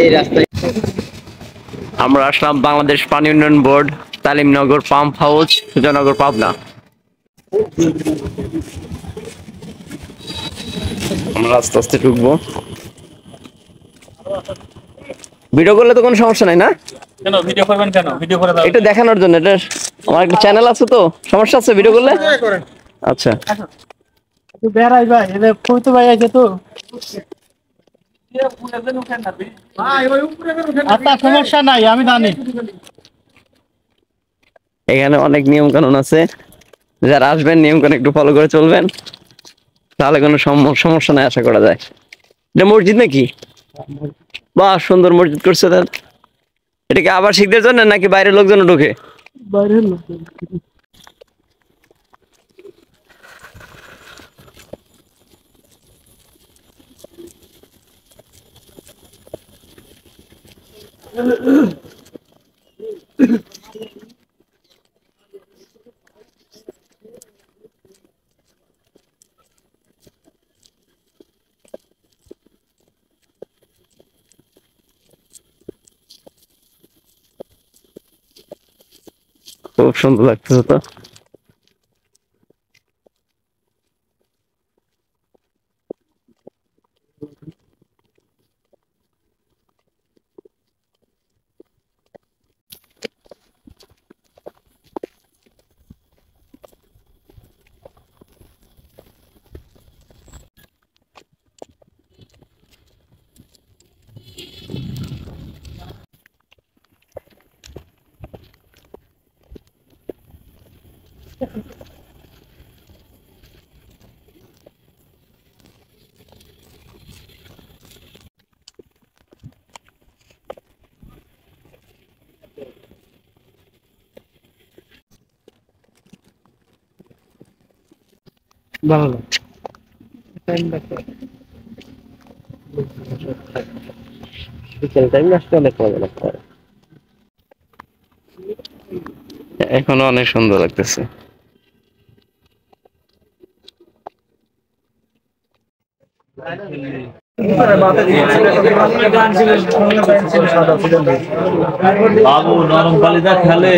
এই রাস্তায় আমরা আসলাম বাংলাদেশ পানি উন্নয়ন board Talimnagar pump house Sujanagar Pabna. আমরা আস্তে আস্তে ঢুকবো। ভিডিও করলে তো কোনো সমস্যা নাই না? কেন ভিডিও করবেন? কেন ভিডিও করে দাও? এটা দেখানোর জন্য, এটা আমার একটা চ্যানেল আছে, তো সমস্যা আছে ভিডিও করলে? আচ্ছা বেড়াই ভাই, এটা কইতে ভাই আছে তো। আচ্ছা সমস্যা নাই, আমি জানি। এখানে অনেক নিয়ম কানুন আছে, যারা আসবেন নিয়ম কানুন একটু ফলো করে চলবেন, তাহলে কোনো সমস্যা নাই আশা করা যায়। এটা মসজিদ নাকি? বাহ, সুন্দর মসজিদ করছে। এটা কি আবার শিখদের জন্য নাকি বাইরের লোকজন ঢোকে? বাইরের লোক। খুব সুন্দর লাগতেছে তো। ভালো লাগে। বিকেল টাইম আসতে অনেক মজা লাগতে পারে। এখনো অনেক সুন্দর লাগতেছে। বাবু নরম কালিদা খেলে